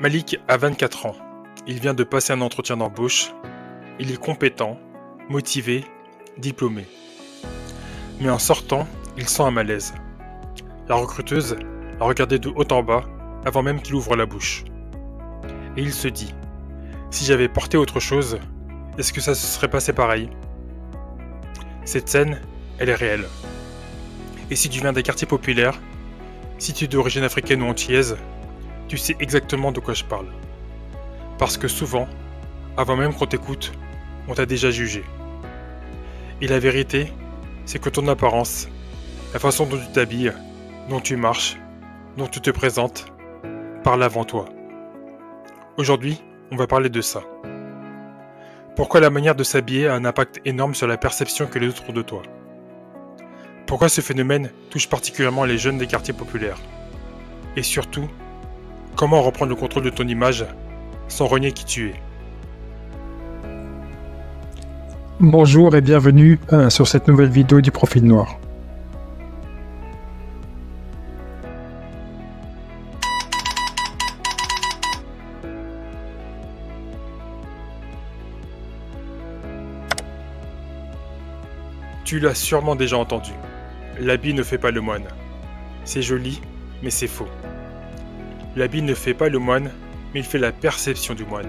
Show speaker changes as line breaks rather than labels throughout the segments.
Malik a 24 ans. Il vient de passer un entretien d'embauche. Il est compétent, motivé, diplômé. Mais en sortant, il sent un malaise. La recruteuse l'a regardé de haut en bas avant même qu'il ouvre la bouche. Et il se dit, si j'avais porté autre chose, est-ce que ça se serait passé pareil? Cette scène, elle est réelle. Et si tu viens des quartiers populaires, si tu es d'origine africaine ou antillaise, tu sais exactement de quoi je parle. Parce que souvent, avant même qu'on t'écoute, on t'a déjà jugé. Et la vérité, c'est que ton apparence, la façon dont tu t'habilles, dont tu marches, dont tu te présentes, parle avant toi. Aujourd'hui, on va parler de ça. Pourquoi la manière de s'habiller a un impact énorme sur la perception que les autres ont de toi? Pourquoi ce phénomène touche particulièrement les jeunes des quartiers populaires? Et surtout, comment reprendre le contrôle de ton image sans renier qui tu es?
Bonjour et bienvenue sur cette nouvelle vidéo du Profil Noir.
Tu l'as sûrement déjà entendu. L'habit ne fait pas le moine. C'est joli, mais c'est faux. L'habit ne fait pas le moine, mais il fait la perception du moine.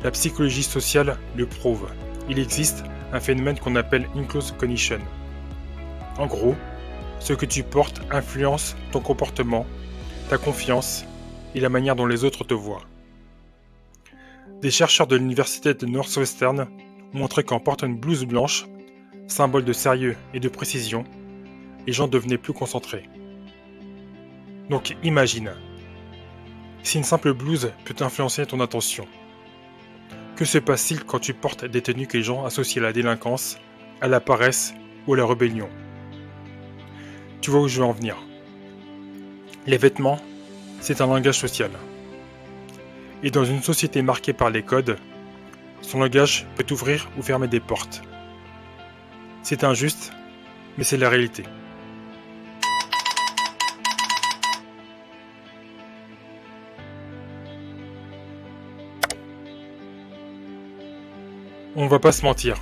La psychologie sociale le prouve. Il existe un phénomène qu'on appelle in-close cognition. En gros, ce que tu portes influence ton comportement, ta confiance et la manière dont les autres te voient. Des chercheurs de l'université de Northwestern ont montré qu'en portant une blouse blanche, symbole de sérieux et de précision, les gens devenaient plus concentrés. Donc imagine, si une simple blouse peut influencer ton attention, que se passe-t-il quand tu portes des tenues que les gens associent à la délinquance, à la paresse ou à la rébellion? Tu vois où je veux en venir. Les vêtements, c'est un langage social. Et dans une société marquée par les codes, son langage peut ouvrir ou fermer des portes. C'est injuste, mais c'est la réalité. On va pas se mentir,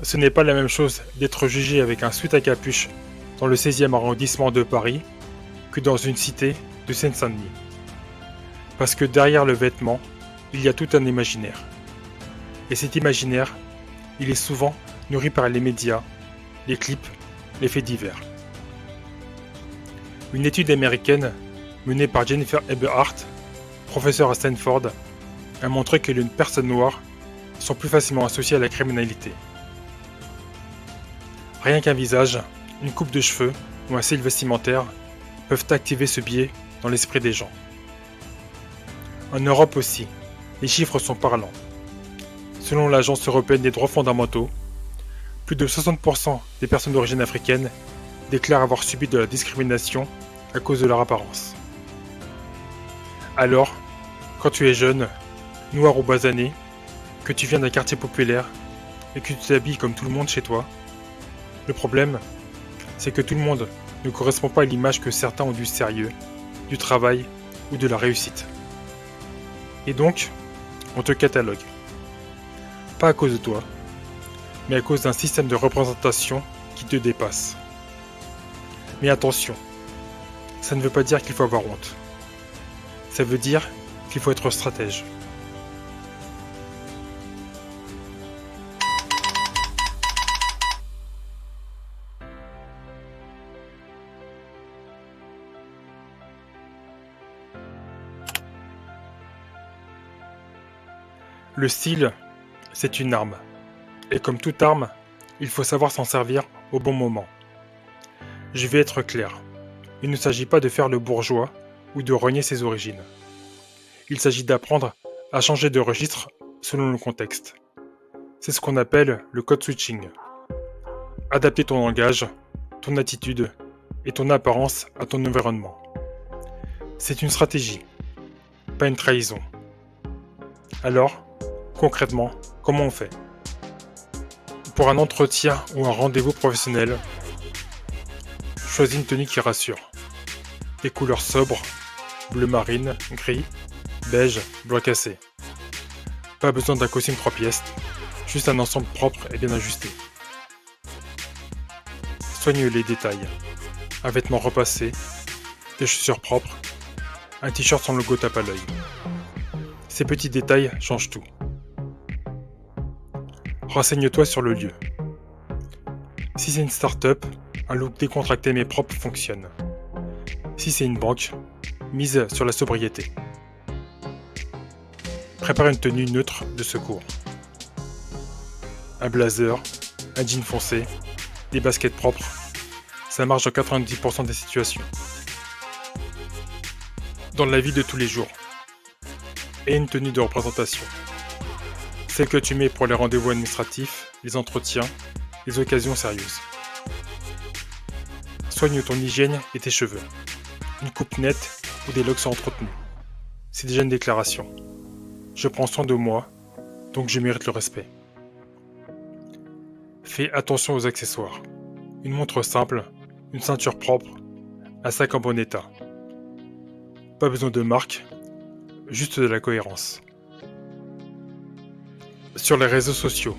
ce n'est pas la même chose d'être jugé avec un sweat à capuche dans le 16e arrondissement de Paris que dans une cité de Seine-Saint-Denis. Parce que derrière le vêtement, il y a tout un imaginaire. Et cet imaginaire, il est souvent nourri par les médias, les clips, les faits divers. Une étude américaine menée par Jennifer Eberhardt, professeure à Stanford, a montré que les personnes noires sont plus facilement associées à la criminalité. Rien qu'un visage, une coupe de cheveux ou un style vestimentaire peuvent activer ce biais dans l'esprit des gens. En Europe aussi, les chiffres sont parlants. Selon l'Agence européenne des droits fondamentaux, plus de 60% des personnes d'origine africaine déclarent avoir subi de la discrimination à cause de leur apparence. Alors, quand tu es jeune, noir ou basané, que tu viens d'un quartier populaire et que tu t'habilles comme tout le monde chez toi, le problème, c'est que tout le monde ne correspond pas à l'image que certains ont du sérieux, du travail ou de la réussite. Et donc, on te catalogue. Pas à cause de toi, mais à cause d'un système de représentation qui te dépasse. Mais attention, ça ne veut pas dire qu'il faut avoir honte. Ça veut dire qu'il faut être stratège. Le style, c'est une arme. Et comme toute arme, il faut savoir s'en servir au bon moment. Je vais être clair. Il ne s'agit pas de faire le bourgeois ou de renier ses origines. Il s'agit d'apprendre à changer de registre selon le contexte. C'est ce qu'on appelle le code switching. Adapter ton langage, ton attitude et ton apparence à ton environnement. C'est une stratégie, pas une trahison. Alors, concrètement, comment on fait? Pour un entretien ou un rendez-vous professionnel, choisis une tenue qui rassure. Des couleurs sobres, bleu marine, gris, beige, blanc cassé. Pas besoin d'un costume 3 pièces, juste un ensemble propre et bien ajusté. Soigne les détails. Un vêtement repassé, des chaussures propres, un t-shirt sans logo tape à l'œil. Ces petits détails changent tout. Renseigne-toi sur le lieu. Si c'est une start-up, un look décontracté mais propre fonctionne. Si c'est une banque, mise sur la sobriété. Prépare une tenue neutre de secours. Un blazer, un jean foncé, des baskets propres, ça marche dans 90% des situations. Dans la vie de tous les jours. Et une tenue de représentation. Celle que tu mets pour les rendez-vous administratifs, les entretiens, les occasions sérieuses. Soigne ton hygiène et tes cheveux. Une coupe nette ou des locks entretenus. C'est déjà une déclaration. Je prends soin de moi, donc je mérite le respect. Fais attention aux accessoires. Une montre simple, une ceinture propre, un sac en bon état. Pas besoin de marque, juste de la cohérence. Sur les réseaux sociaux.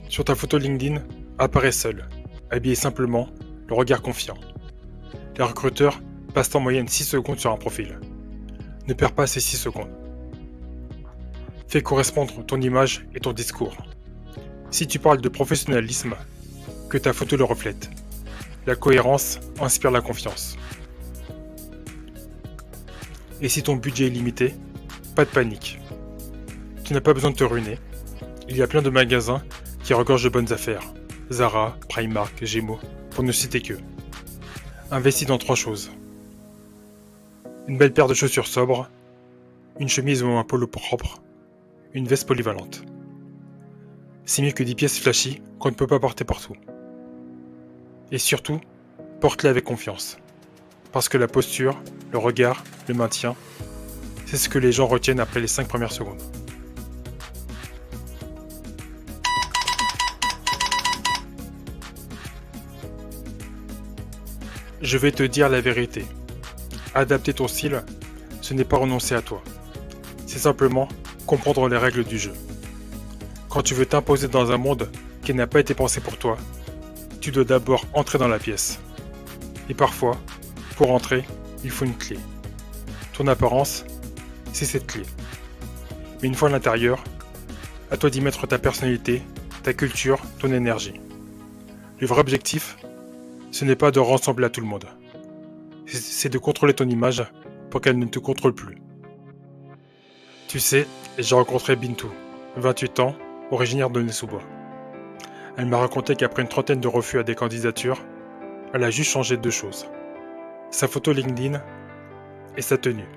Sur ta photo LinkedIn, apparaît seul, habillé simplement, le regard confiant. Les recruteurs passent en moyenne 6 secondes sur un profil. Ne perds pas ces 6 secondes. Fais correspondre ton image et ton discours. Si tu parles de professionnalisme, que ta photo le reflète. La cohérence inspire la confiance. Et si ton budget est limité, pas de panique. Tu n'as pas besoin de te ruiner. Il y a plein de magasins qui regorgent de bonnes affaires. Zara, Primark, Gémeaux, pour ne citer que. Investis dans 3 choses. Une belle paire de chaussures sobres, une chemise ou un polo propre, une veste polyvalente. C'est mieux que 10 pièces flashy qu'on ne peut pas porter partout. Et surtout, porte-les avec confiance. Parce que la posture, le regard, le maintien, c'est ce que les gens retiennent après les 5 premières secondes. Je vais te dire la vérité. Adapter ton style, ce n'est pas renoncer à toi. C'est simplement comprendre les règles du jeu. Quand tu veux t'imposer dans un monde qui n'a pas été pensé pour toi, tu dois d'abord entrer dans la pièce. Et parfois, pour entrer, il faut une clé. Ton apparence, c'est cette clé. Mais une fois à l'intérieur, à toi d'y mettre ta personnalité, ta culture, ton énergie. Le vrai objectif, ce n'est pas de ressembler à tout le monde. C'est de contrôler ton image pour qu'elle ne te contrôle plus. Tu sais, j'ai rencontré Bintou, 28 ans, originaire de Nez-sous-Bois. Elle m'a raconté qu'après une trentaine de refus à des candidatures, elle a juste changé 2 choses. Sa photo LinkedIn et sa tenue.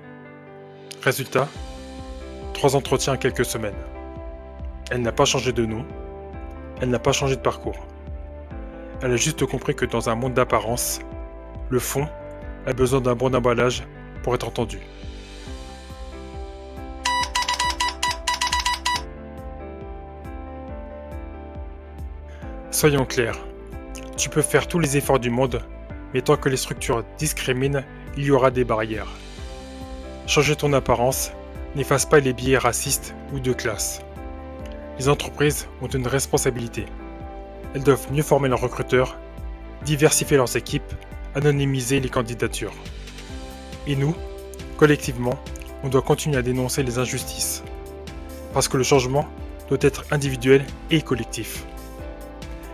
Résultat, 3 entretiens en quelques semaines. Elle n'a pas changé de nom, elle n'a pas changé de parcours. Elle a juste compris que dans un monde d'apparence, le fond a besoin d'un bon emballage pour être entendu. Soyons clairs, tu peux faire tous les efforts du monde, mais tant que les structures discriminent, il y aura des barrières. Changer ton apparence n'efface pas les biais racistes ou de classe. Les entreprises ont une responsabilité. Elles doivent mieux former leurs recruteurs, diversifier leurs équipes, anonymiser les candidatures. Et nous, collectivement, on doit continuer à dénoncer les injustices. Parce que le changement doit être individuel et collectif.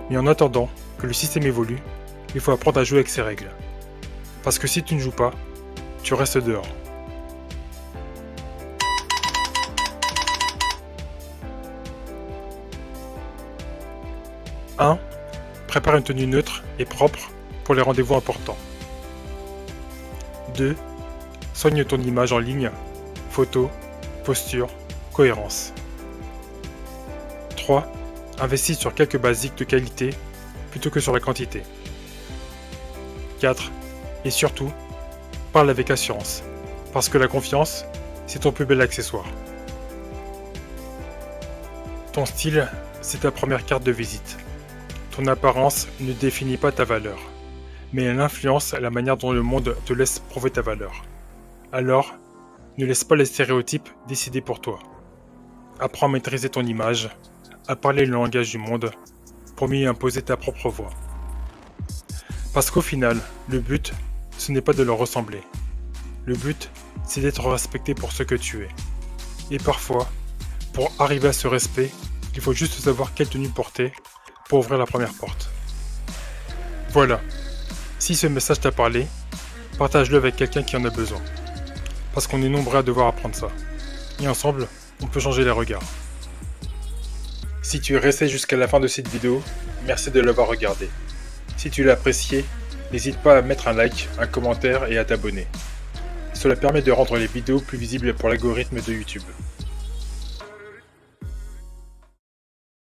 Mais en attendant que le système évolue, il faut apprendre à jouer avec ses règles. Parce que si tu ne joues pas, tu restes dehors. « 1. Prépare une tenue neutre et propre pour les rendez-vous importants. 2. Soigne ton image en ligne, photo, posture, cohérence. 3. Investis sur quelques basiques de qualité plutôt que sur la quantité. 4. Et surtout, parle avec assurance, parce que la confiance, c'est ton plus bel accessoire. Ton style, c'est ta première carte de visite. Ton apparence ne définit pas ta valeur, mais elle influence la manière dont le monde te laisse prouver ta valeur. Alors, Ne laisse pas les stéréotypes décider pour toi. Apprends à maîtriser ton image, à parler le langage du monde, pour mieux imposer ta propre voix. Parce qu'au final, le but, ce n'est pas de leur ressembler. Le but, c'est d'être respecté pour ce que tu es. Et parfois, pour arriver à ce respect, il faut juste savoir quelle tenue porter pour ouvrir la première porte. Voilà. Si ce message t'a parlé, partage-le avec quelqu'un qui en a besoin. Parce qu'on est nombreux à devoir apprendre ça. Et ensemble, on peut changer les regards. Si tu es resté jusqu'à la fin de cette vidéo, merci de l'avoir regardé. Si tu l'as apprécié, n'hésite pas à mettre un like, un commentaire et à t'abonner. Cela permet de rendre les vidéos plus visibles pour l'algorithme de YouTube.